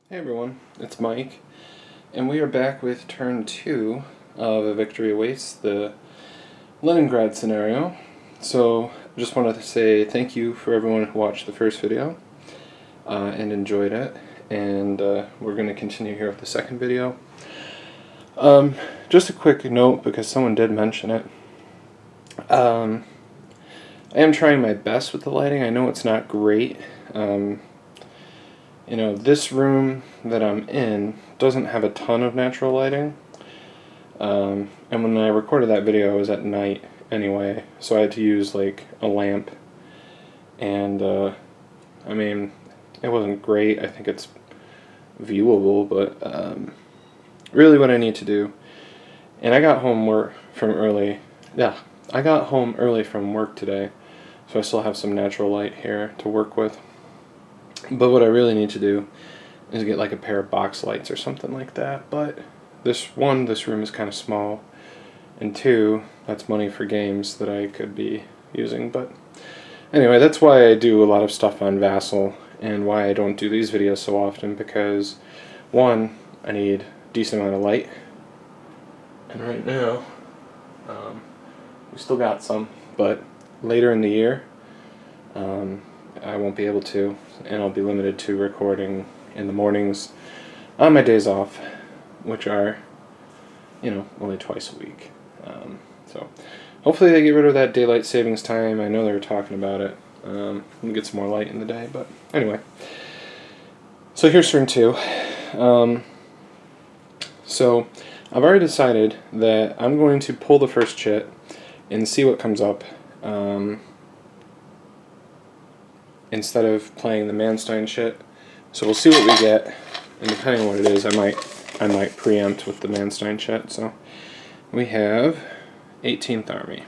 Hey everyone, it's Mike, and we are back with turn 2 of A Victory Awaits, the Leningrad scenario. So, I just wanted to say thank you for everyone who watched the first video and enjoyed it, and we're going to continue here with the second video. Just a quick note, because someone did mention it. I am trying my best with the lighting. I know it's not great. You know, this room that I'm in doesn't have a ton of natural lighting. And when I recorded that video, it was at night anyway, so I had to use like a lamp. And I mean, it wasn't great. I think it's viewable, but really what I need to do. And I got home from early. Yeah, I got home early from work today, so I still have some natural light here to work with. But what I really need to do is get like a pair of box lights or something like that. But this room is kind of small, and two, that's money for games that I could be using. But anyway, that's why I do a lot of stuff on Vassal and why I don't do these videos so often, because one, I need a decent amount of light, and right now we still got some, but later in the year I won't be able to, and I'll be limited to recording in the mornings on my days off, which are, you know, only twice a week. So hopefully they get rid of that daylight savings time. I know they were talking about it. We'll get some more light in the day, but anyway. So here's turn 2. So I've already decided that I'm going to pull the first chit and see what comes up. Instead of playing the Manstein shit. So we'll see what we get, and depending on what it is, I might preempt with the Manstein shit. So we have 18th Army.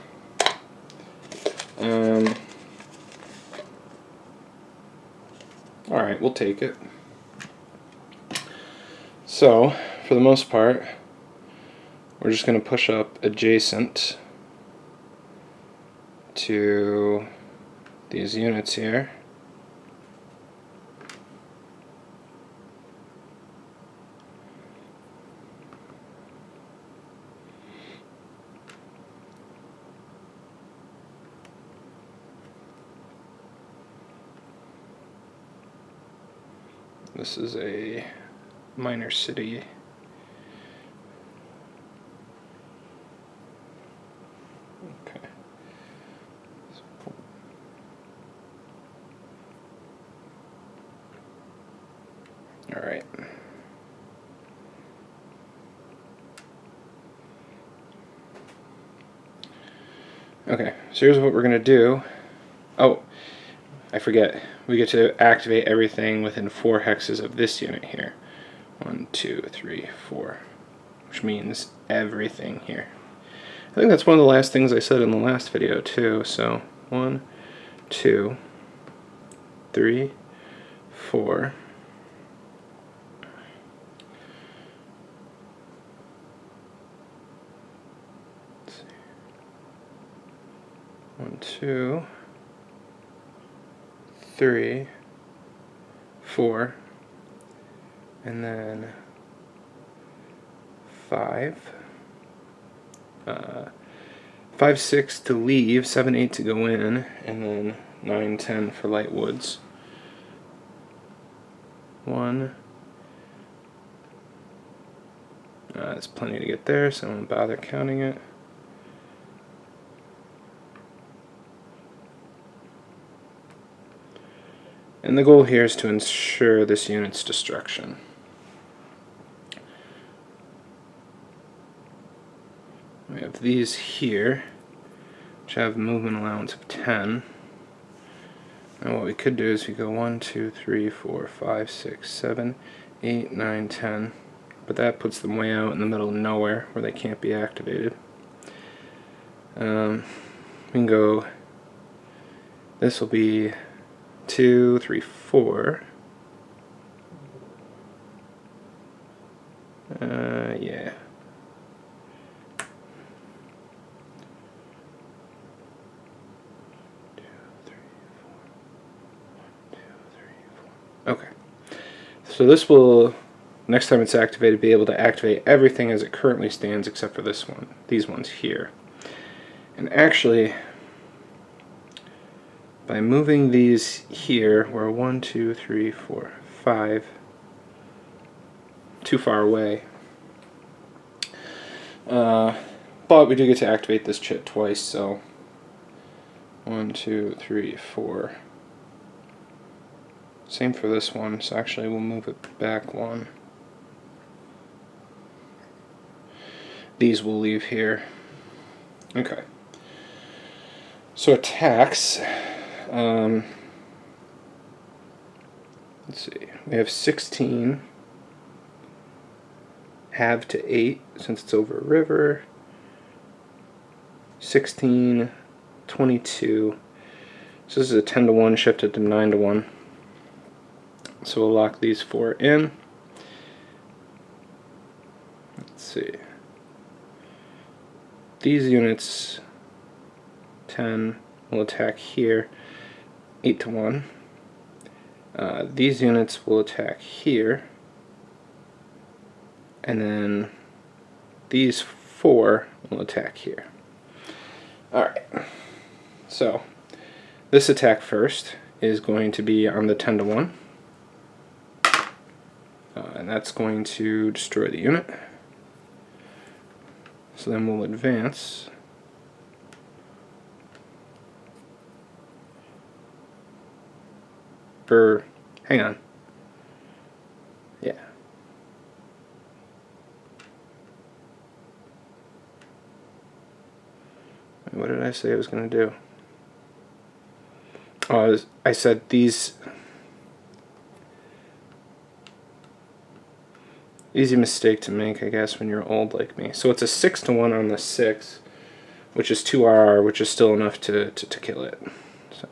Alright, we'll take it. So, for the most part, we're just going to push up adjacent to these units here. This is a minor city. Okay. All right. Okay, so here's what we're going to do. Oh, I forget. We get to activate everything within 4 hexes of this unit here. 1, 2, 3, 4. Which means everything here. I think that's one of the last things I said in the last video too. So 1, 2, 3, 4. Let's see. 1, 2, 3, 4, and then 5. 5, 6 to leave, 7, 8 to go in, and then 9, 10 for light woods. 1. That's plenty to get there, so I won't bother counting it. And the goal here is to ensure this unit's destruction. We have these here, which have movement allowance of 10. And what we could do is we go 1, 2, 3, 4, 5, 6, 7, 8, 9, 10. But that puts them way out in the middle of nowhere where they can't be activated. We can go, this will be 2, 3, 4. Yeah. Okay. So this will, next time it's activated, be able to activate everything as it currently stands except for this one, these ones here. And actually, by moving these here, we're 1, 2, 3, 4, 5, too far away. But we do get to activate this chip twice, so 1, 2, 3, 4. Same for this one, so actually we'll move it back one. These will leave here. Okay. So attacks. Let's see. We have 16. Have to 8 since it's over a river. 16, 22. So this is a 10 to 1 shifted to 9 to 1. So we'll lock these 4 in. Let's see. These units, 10, will attack here, 8 to 1. These units will attack here. And then these 4 will attack here. Alright. So, this attack first is going to be on the 10 to 1. And that's going to destroy the unit. So then we'll advance. Hang on. Yeah. What did I say I was going to do? Oh, I said these. Easy mistake to make, I guess, when you're old like me. So it's a 6 to 1 on the 6, which is 2 RR, which is still enough to kill it. So.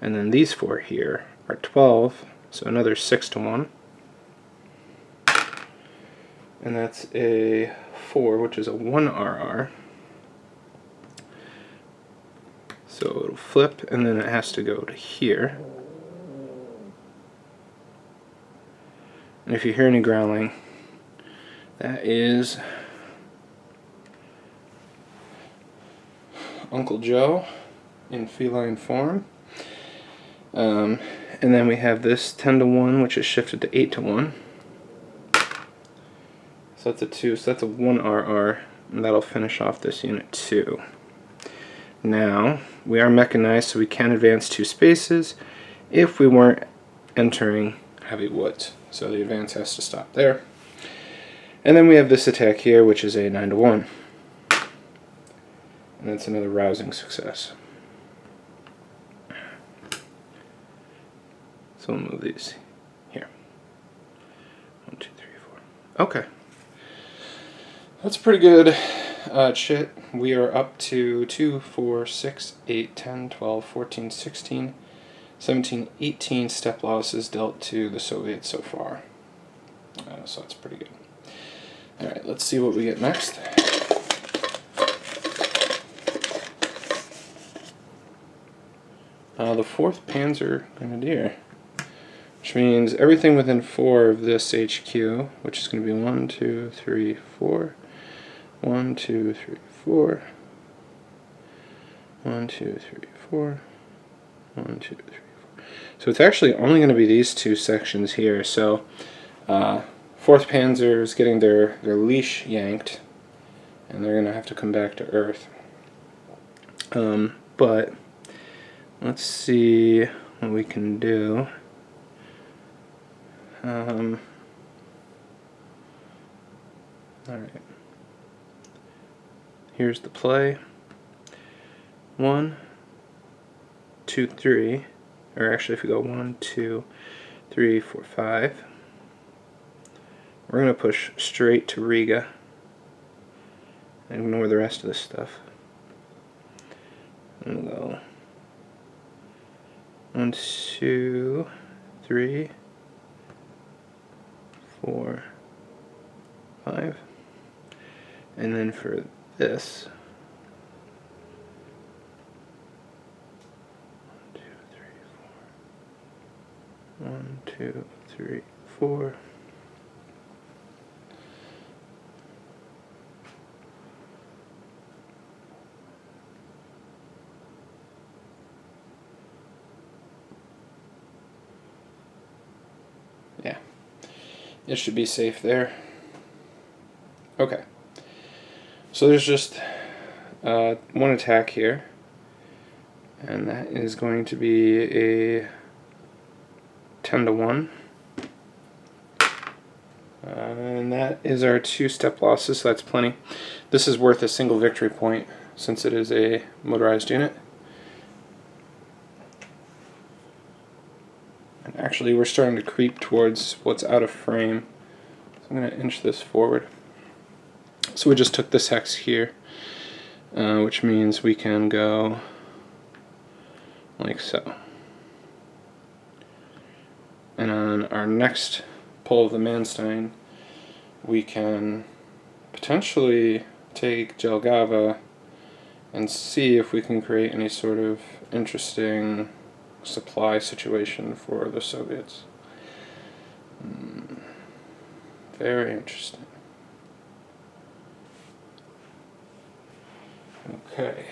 And then these 4 here are 12, so another 6 to 1. And that's a 4, which is a 1 RR. So it'll flip, and then it has to go to here. And if you hear any growling, that is Uncle Joe in feline form. And then we have this 10 to 1, which is shifted to 8 to 1. So that's a 2, so that's a 1 RR, and that'll finish off this unit too. Now, we are mechanized, so we can advance 2 spaces if we weren't entering heavy woods. So the advance has to stop there. And then we have this attack here, which is a 9 to 1. And that's another rousing success. So we'll move these here. 1, 2, 3, 4. Okay. That's pretty good shit. We are up to 2, 4, 6, 8, 10, 12, 14, 16, 17, 18 step losses dealt to the Soviets so far. So that's pretty good. Alright, let's see what we get next. The 4th Panzer Grenadier, which means everything within 4 of this HQ, which is going to be 1, 2, 3, 4, 1, 2, 3, 4, 1, 2, 3, 4, 1, 2, 3, 4. So it's actually only going to be these 2 sections here. So 4th Panzer is getting their leash yanked, and they're going to have to come back to Earth. But let's see what we can do. Alright. Here's the play. 1, 2, 3. Or actually, if we go 1, 2, 3, 4, 5. We're going to push straight to Riga. Ignore the rest of this stuff. And we'll go 1, 2, 3, 4, 5. And then for this, 1, 2, 3, 4. 1, 2, 3, 4. Yeah, it should be safe there. Okay, so there's just one attack here, and that is going to be a 10-1. And that is our 2-step losses, so that's plenty. This is worth a single victory point since it is a motorized unit. And actually we're starting to creep towards what's out of frame. So I'm going to inch this forward. So we just took this hex here, which means we can go like so. And on our next pull of the Manstein, we can potentially take Jelgava and see if we can create any sort of interesting supply situation for the Soviets. Very interesting. Okay.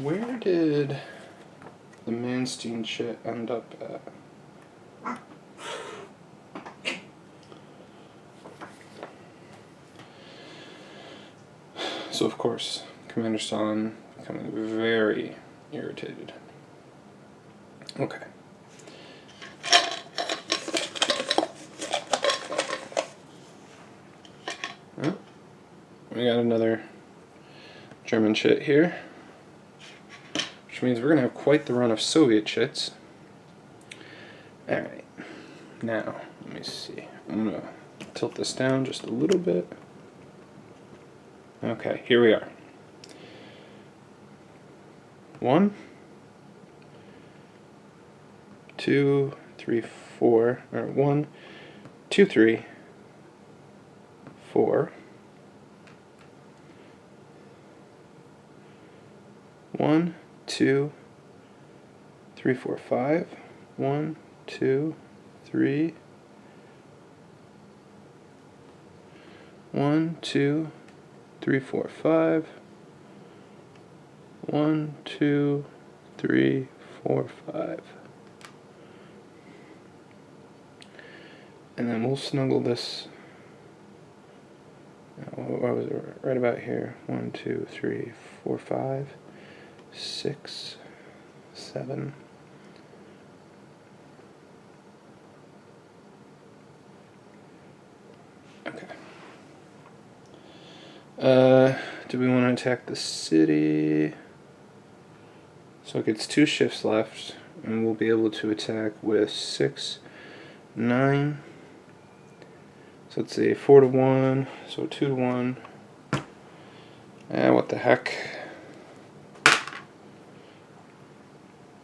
Where did the Manstein shit end up at? So of course, Commander Stalin becoming very irritated. Okay. Well, we got another German shit here, which means we're going to have quite the run of Soviet shits. Alright, now, let me see. I'm going to tilt this down just a little bit. Okay, here we are. 1, 2, 3, 4, or 1, 2, 3, 4. 1, 2, 3, 4, 5. 1, 2, 3. 1, 2, 3, 4, 5. 1, 2, 3, 4, 5. And then we'll snuggle this. What was it? Right about here. 1, 2, 3, 4, 5, 6, 7. Okay. Do we want to attack the city? So it gets 2 shifts left, and we'll be able to attack with 6, 9. So let's see, 4-1, so 2-1. What the heck?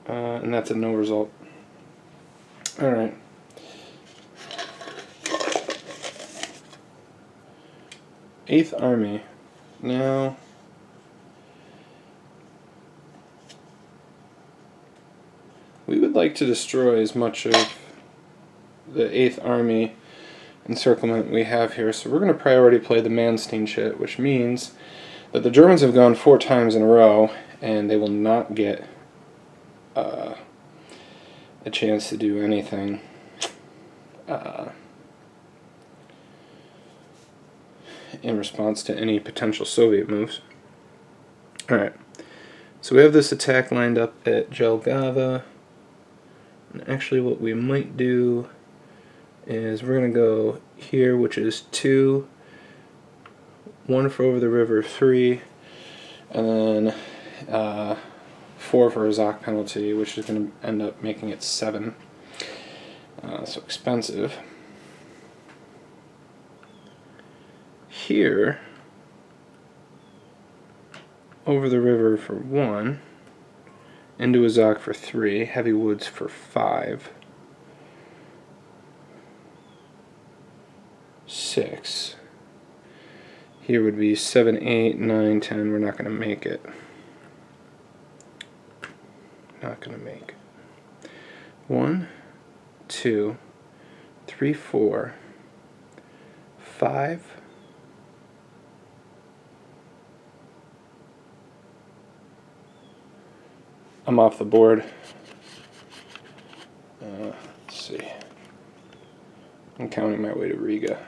And that's a no result. Alright. Eighth Army. Now, we would like to destroy as much of the 8th Army encirclement we have here, so we're going to priority play the Manstein shit, which means that the Germans have gone 4 times in a row, and they will not get a chance to do anything in response to any potential Soviet moves. Alright, so we have this attack lined up at Jelgava, and actually what we might do is we're going to go here, which is 2, 1 for over the river, 3, and then 4 for a Zoc penalty, which is going to end up making it 7. So expensive. Here, over the river for 1, into a Zoc for 3, heavy woods for 5, 6. Here would be 7, 8, 9, 10. We're not going to make it. Not going to make it. 1, 2, 3, 4, 5. I'm off the board. Let's see. I'm counting my way to Riga.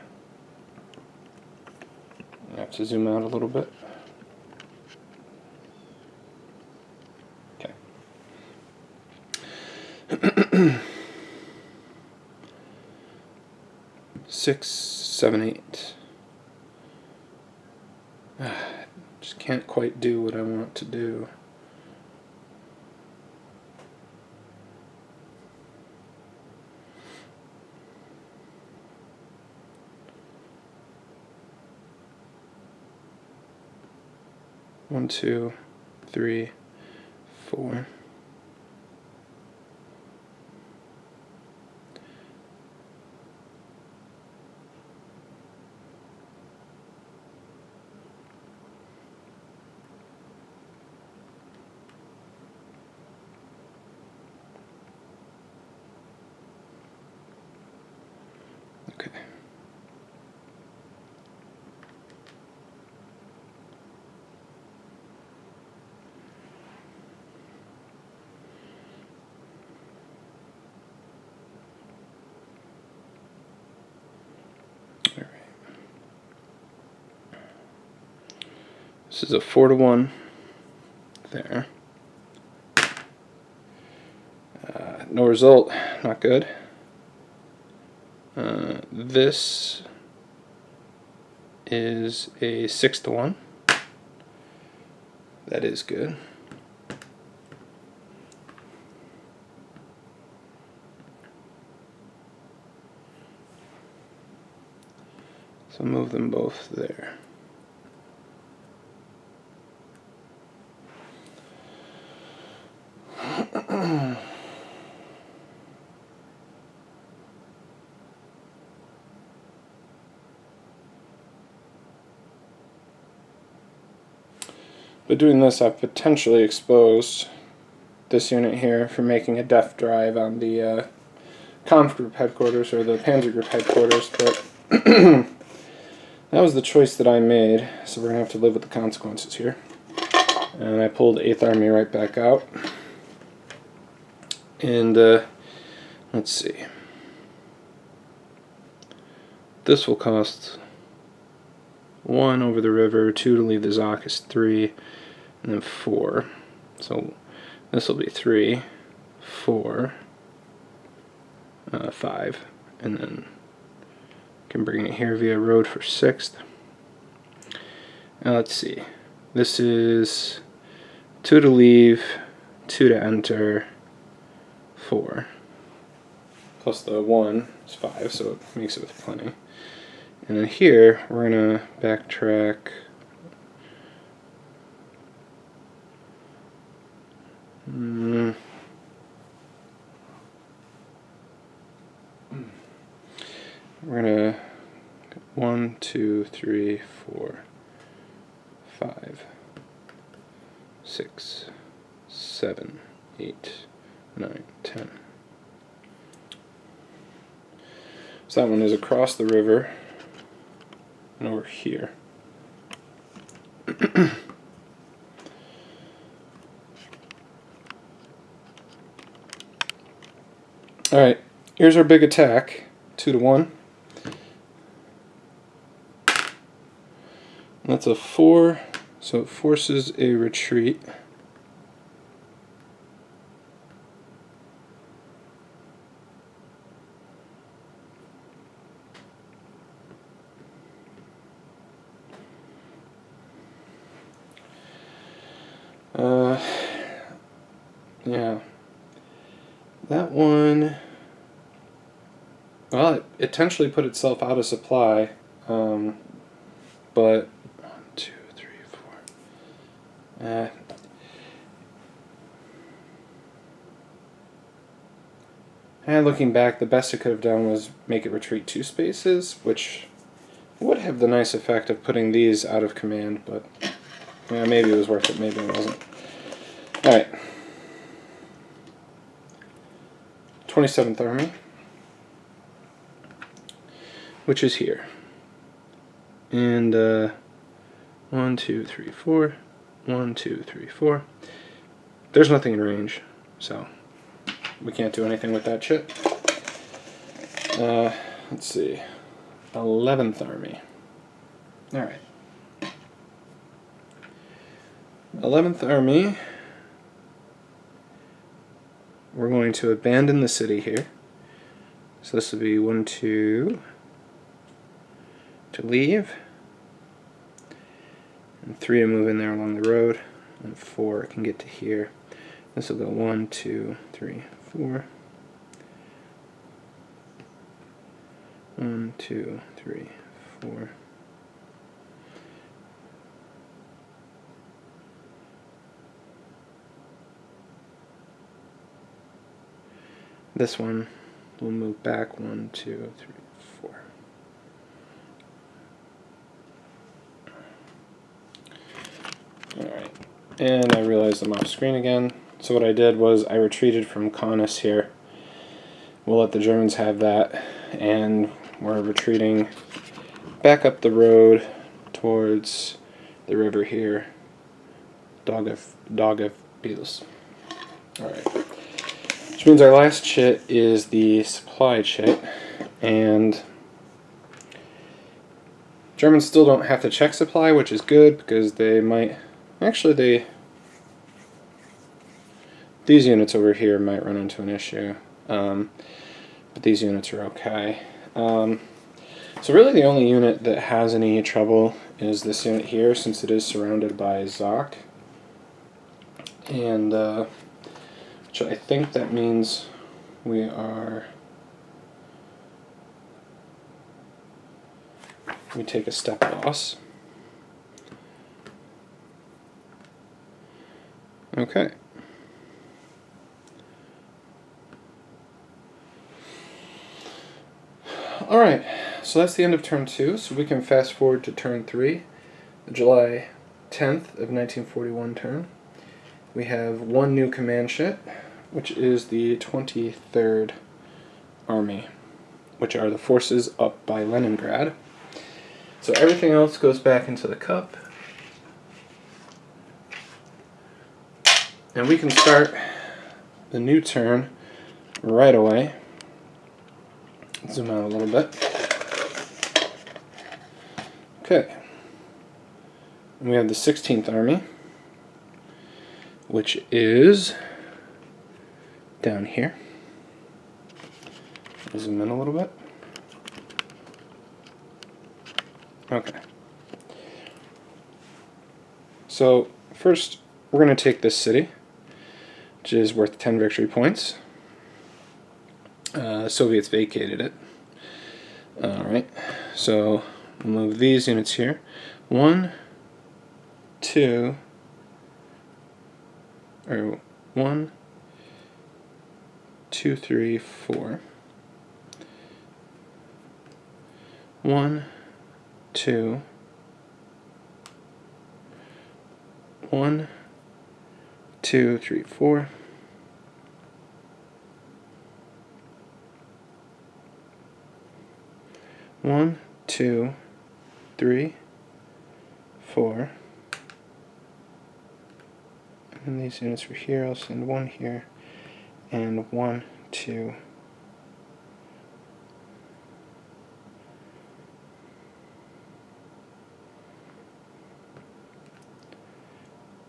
I have to zoom out a little bit. Okay. 6, 7, 8. Just can't quite do what I want to do. One, 2, 3, 4. Okay. All right. This is a 4-to-1 there. No result, not good. This is a 6-to-1. That is good. So move them both there. By doing this, I've potentially exposed this unit here for making a def drive on the Conf Group headquarters, or the Panzer Group headquarters, but that was the choice that I made, so we're going to have to live with the consequences here. And I pulled 8th Army right back out. And let's see. This will cost 1 over the river, 2 to leave the Zoc is 3, and then 4. So this will be 3, 4, 5, and then can bring it here via road for 6th. Now let's see. This is 2 to leave, 2 to enter, 4. Plus the 1 is 5, so it makes it with plenty. And then here, we're going to backtrack. We're going to 1, 2, 3, 4, 5, 6, 7, 8, 9, 10. So that one is across the river and over here. Alright, here's our big attack, 2-to-1. That's a 4, so it forces a retreat. Yeah. That one, well, it potentially put itself out of supply, but 1, 2, 3, 4. And looking back, the best it could have done was make it retreat 2 spaces, which would have the nice effect of putting these out of command, but yeah, maybe it was worth it, maybe it wasn't. Alright. 27th Army, which is here. And 1, 2, 3, 4. 1, 2, 3, 4. There's nothing in range, so we can't do anything with that shit. Let's see. 11th Army. Alright. 11th Army. We're going to abandon the city here. So this will be 1, 2 to leave. And 3 to move in there along the road. And 4 can get to here. This will go 1, 2, 3, 4. 1, 2, 3, 4. This one will move back 1, 2, 3, 4. Alright, and I realized I'm off screen again. So what I did was I retreated from Kaunas here. We'll let the Germans have that, and we're retreating back up the road towards the river here, Daugavpils. Alright. Which means our last chit is the supply chit, and Germans still don't have to check supply, which is good, because they might, actually these units over here might run into an issue, but these units are okay. So really the only unit that has any trouble is this unit here, since it is surrounded by Zok, and which I think that means we take a step loss. Okay. Alright, so that's the end of turn 2, so we can fast forward to turn 3, the July 10th of 1941 turn. We have one new command ship, which is the 23rd Army, which are the forces up by Leningrad. So everything else goes back into the cup. And we can start the new turn right away. Zoom out a little bit. Okay. And we have the 16th Army, which is down here. Zoom in a little bit. Okay. So first we're going to take this city, which is worth 10 victory points. Soviets vacated it. Alright, so we'll move these units here. 1, 2, 3, 4. 1, 2, 1, 2, 3, 4. 1, 2, 3, 4. And these units were here. I'll send 1 here, and 1, 2.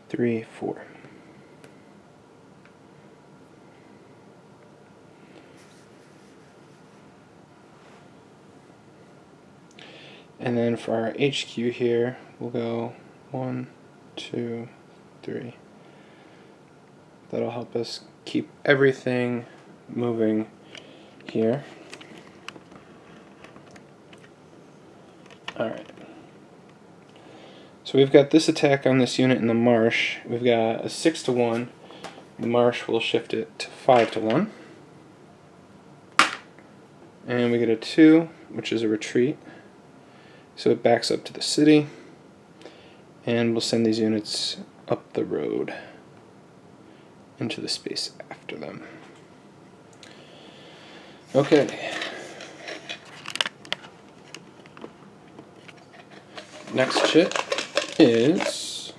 3, 4. And then for our HQ here, we'll go 1, 2, 3. That'll help us keep everything moving here. Alright. So we've got this attack on this unit in the marsh. We've got a 6-1. The marsh will shift it to 5-1. And we get a 2, which is a retreat. So it backs up to the city, and we'll send these units up the road into the space after them. Okay. Next chit is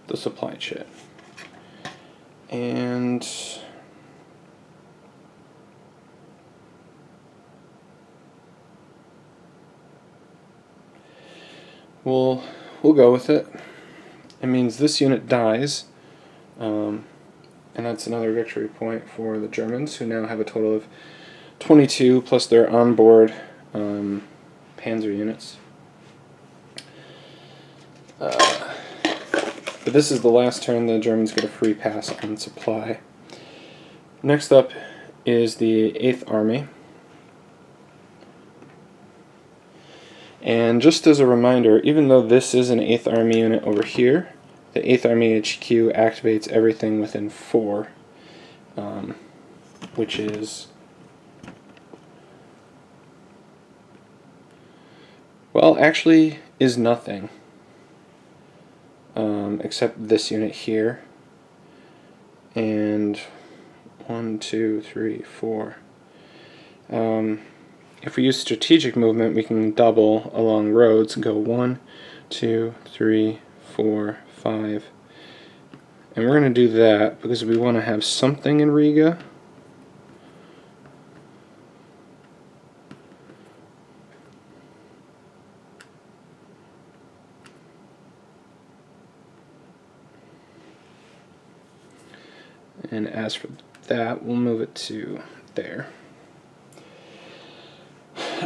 the supply chit. And we'll go with it. It means this unit dies, and that's another victory point for the Germans, who now have a total of 22 plus their onboard Panzer units. But this is the last turn the Germans get a free pass on supply. Next up is the 8th Army. And just as a reminder, even though this is an 8th Army unit over here, the 8th Army HQ activates everything within 4, which is, well, actually is nothing, except this unit here. And 1, 2, 3, 4. If we use strategic movement, we can double along roads and go 1, 2, 3, 4, 5. And we're going to do that because we want to have something in Riga. And as for that, we'll move it to there.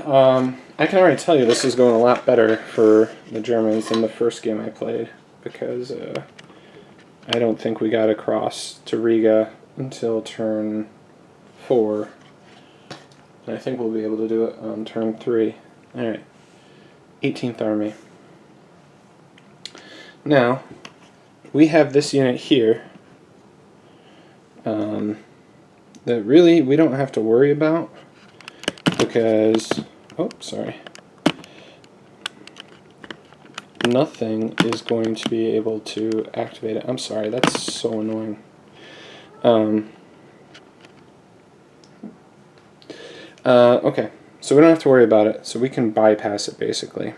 I can already tell you this is going a lot better for the Germans than the first game I played, because I don't think we got across to Riga until turn 4. And I think we'll be able to do it on turn 3. Alright, 18th Army. Now, we have this unit here that really we don't have to worry about, because, oh, sorry, nothing is going to be able to activate it. I'm sorry, that's so annoying. Okay, so we don't have to worry about it, so we can bypass it basically.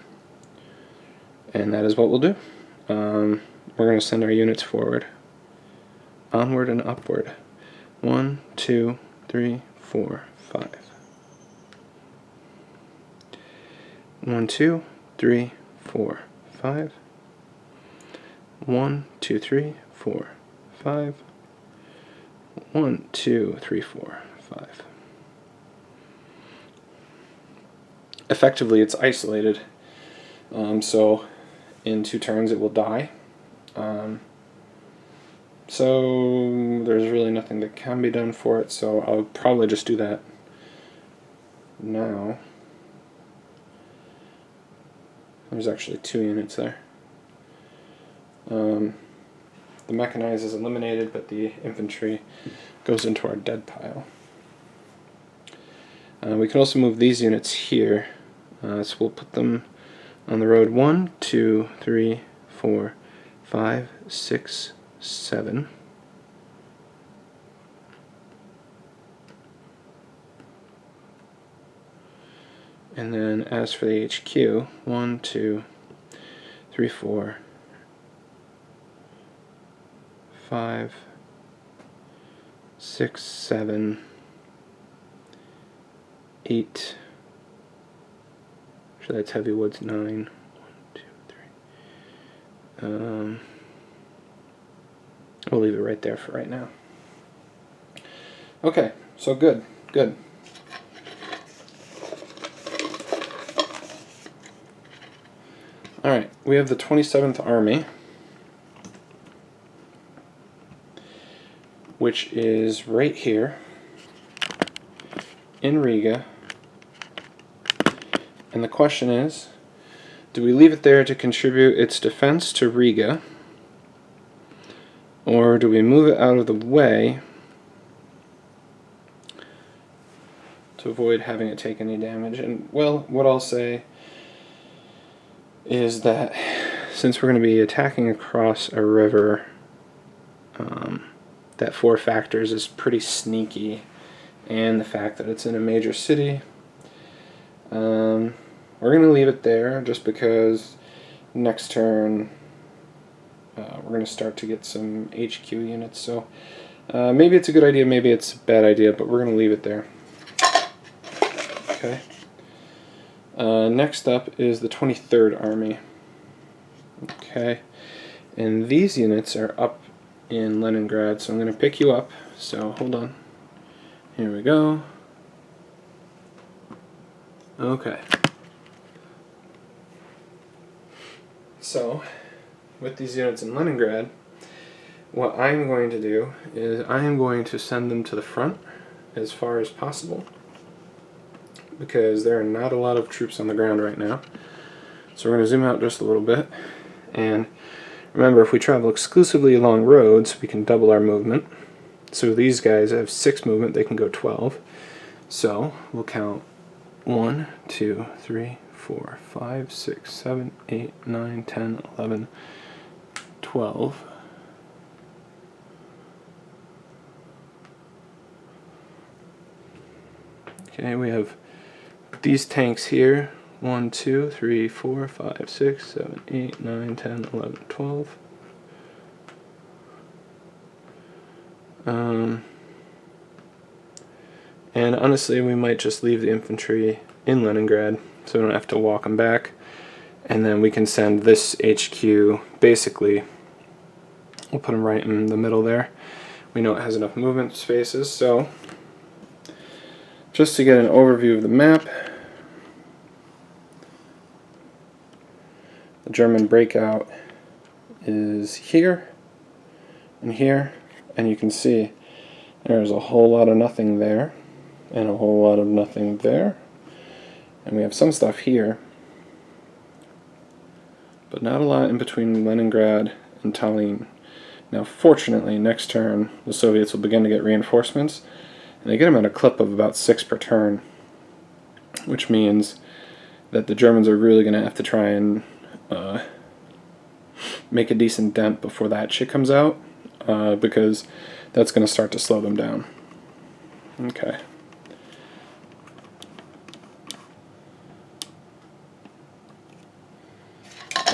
And that is what we'll do. We're going to send our units forward. Onward and upward. 1, 2, 3, 4, 5. 1, 2, 3, 4, 5. 1, 2, 3, 4, 5. 1, 2, 3, 4, 5. Effectively, it's isolated. So in 2 turns it will die. So there's really nothing that can be done for it, so I'll probably just do that now. There's actually 2 units there. The mechanized is eliminated, but the infantry goes into our dead pile. We can also move these units here, so we'll put them on the road 1, 2, 3, 4, 5, 6, 7. And then as for the HQ, 1, 2, 3, 4, 5, 6, 7, 8. Actually, that's heavy woods. 9. 1, 2, 3. We'll leave it right there for right now. Okay, so good. Alright, we have the 27th Army, which is right here in Riga. And the question is, do we leave it there to contribute its defense to Riga, or do we move it out of the way to avoid having it take any damage? And, well, what I'll say is that since we're going to be attacking across a river, that 4 factors is pretty sneaky and the fact that it's in a major city. We're going to leave it there just because next turn we're going to start to get some HQ units, so maybe it's a good idea, maybe it's a bad idea, but we're going to leave it there. Okay. Next up is the 23rd Army. Okay, and these units are up in Leningrad, so I'm going to pick you up, so hold on. Here we go. Okay. So, with these units in Leningrad, what I'm going to do is I am going to send them to the front as far as possible, because there are not a lot of troops on the ground right now. So we're going to zoom out just a little bit, and remember, if we travel exclusively along roads, we can double our movement. So these guys have 6 movement, they can go 12. So we'll count 1, 2, 3, 4, 5, 6, 7, 8, 9, 10, 11, 12. Okay, we have these tanks here. 1, 2, 3, 4, 5, 6, 7, 8, 9, 10, 11, 12. And honestly, we might just leave the infantry in Leningrad so we don't have to walk them back. And then we can send this HQ, basically, we'll put them right in the middle there. We know it has enough movement spaces, so just to get an overview of the map, the German breakout is here and here, and you can see there's a whole lot of nothing there and a whole lot of nothing there, and we have some stuff here, but not a lot in between Leningrad and Tallinn. Now fortunately, next turn the Soviets will begin to get reinforcements, and they get them at a clip of about 6 per turn, which means that the Germans are really going to have to try and make a decent dent before that shit comes out, because that's going to start to slow them down. Okay.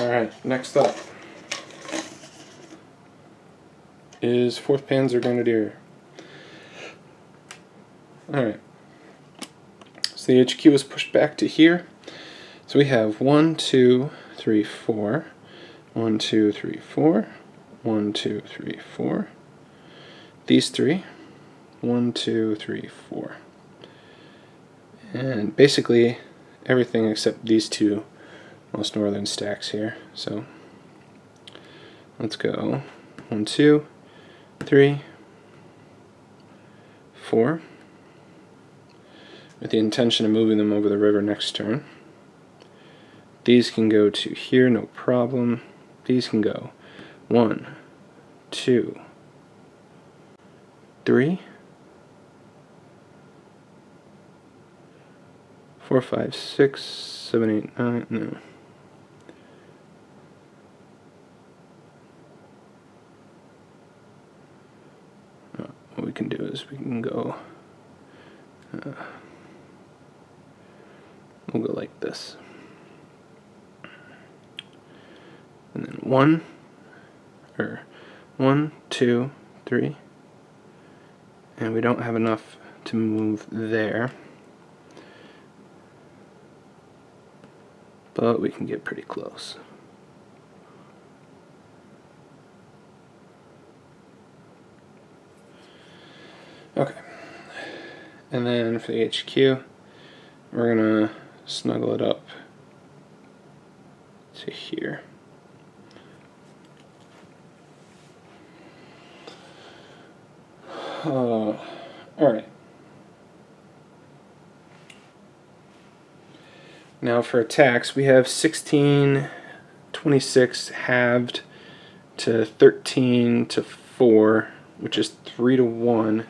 Alright, next up is 4th Panzer Grenadier. Alright, so the HQ is pushed back to here. So we have 1, 2, 3, 4, 1, 2, 3, 4, 1, 2, 3, 4. These 3, 1, 2, 3, 4. And basically everything except these 2 most northern stacks here. So let's go 1, 2, 3, 4, with the intention of moving them over the river next turn. These can go to here, no problem. These can go 1, 2, 3, 4, 5, 6, 7, 8, 9, no. What we can do is we can go, we'll go like this. And then 1, 2, 3, and we don't have enough to move there, but we can get pretty close. Okay, and then for the HQ, we're gonna snuggle it up to here. Alright. Now for attacks, we have 1626 halved to 13 to 4, which is 3 to 1,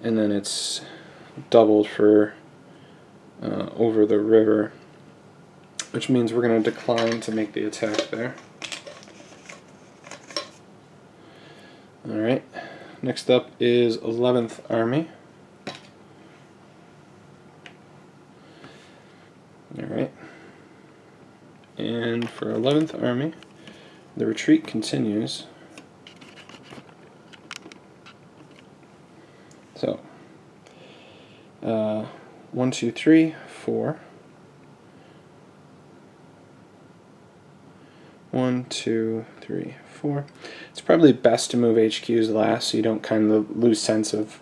and then it's doubled for over the river, which means we're going to decline to make the attack there. Alright, next up is 11th Army. And for 11th Army, the retreat continues. So, 1, 2, 3, 4. 1, 2, 3, 4. It's probably best to move HQs last so you don't kind of lose sense of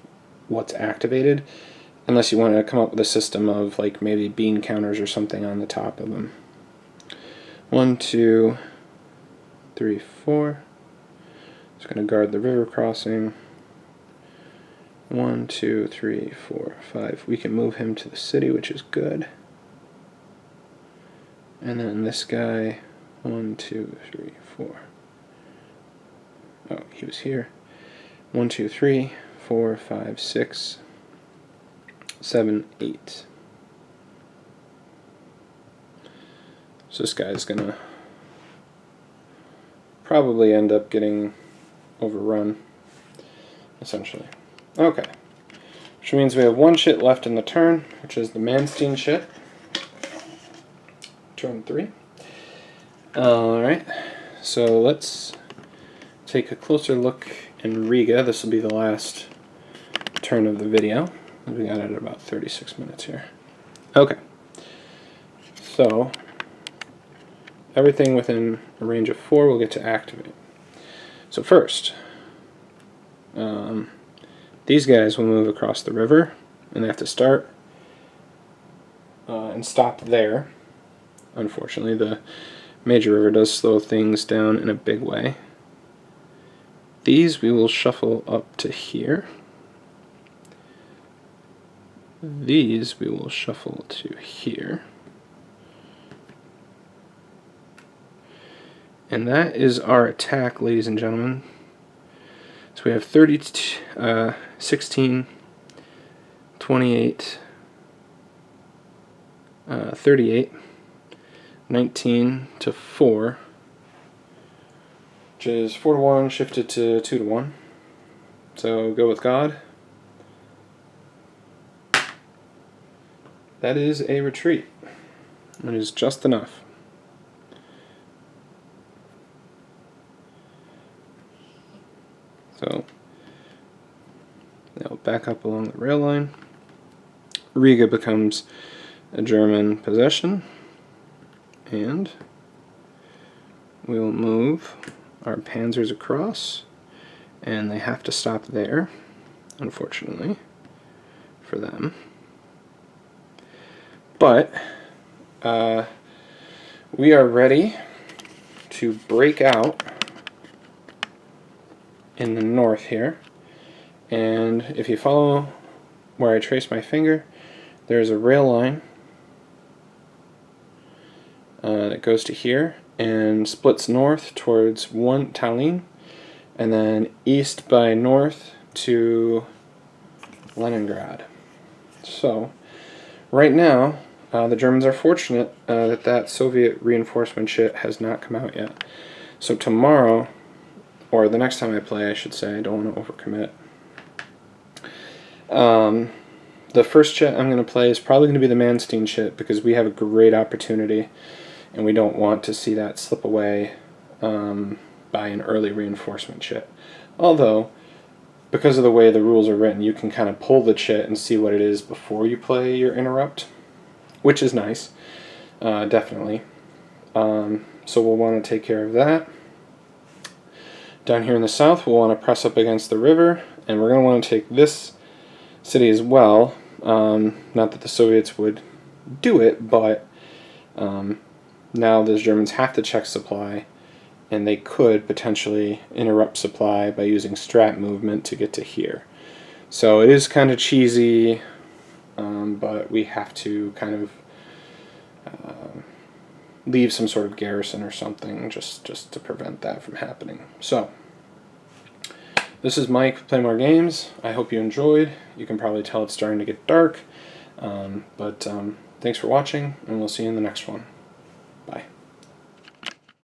what's activated, unless you want to come up with a system of like maybe bean counters or something on the top of them. 1, 2, 3, 4. Just going to guard the river crossing. 1, 2, 3, 4, 5. We can move him to the city, which is good. And then this guy, 1, 2, 3, 4. Oh, he was here. 1, 2, 3, 4, 5, 6, 7, 8. So this guy's gonna probably end up getting overrun, essentially. Okay. Which means we have 1 shit left in the turn, which is the Manstein shit. Turn 3. Alright, so let's take a closer look in Riga. This will be the last turn of the video. We got it at about 36 minutes here. Okay, so everything within a range of 4 we'll get to activate. So first, these guys will move across the river, and they have to start and stop there. Unfortunately, the major river does slow things down in a big way. These we will shuffle up to here. These we will shuffle to here. And that is our attack, ladies and gentlemen. So we have 16, 28, 38, 19 to 4, which is 4 to 1 shifted to 2 to 1. So go with God. That is a retreat. It is just enough. So they'll back up along the rail line. Riga becomes a German possession, and we'll move our panzers across, and they have to stop there, unfortunately, for them. But we are ready to break out in the north here, and if you follow where I trace my finger, there's a rail line that goes to here and splits north towards Tallinn, and then east by north to Leningrad. So right now the Germans are fortunate that Soviet reinforcement shit has not come out yet. So tomorrow, or the next time I play, I should say, I don't want to overcommit. The first shit I'm going to play is probably going to be the Manstein shit, because we have a great opportunity, and we don't want to see that slip away by an early reinforcement shit. Although, because of the way the rules are written, you can kind of pull the chit and see what it is before you play your interrupt, which is nice, definitely. So we'll want to take care of that. Down here in the south, we'll want to press up against the river, and we're going to want to take this city as well. Not that the Soviets would do it, but now the Germans have to check supply, and they could potentially interrupt supply by using strat movement to get to here. So it is kind of cheesy, but we have to kind of leave some sort of garrison or something just to prevent that from happening. So this is Mike with Play More Games. I hope you enjoyed. You can probably tell it's starting to get dark, but thanks for watching, and we'll see you in the next one. Bye.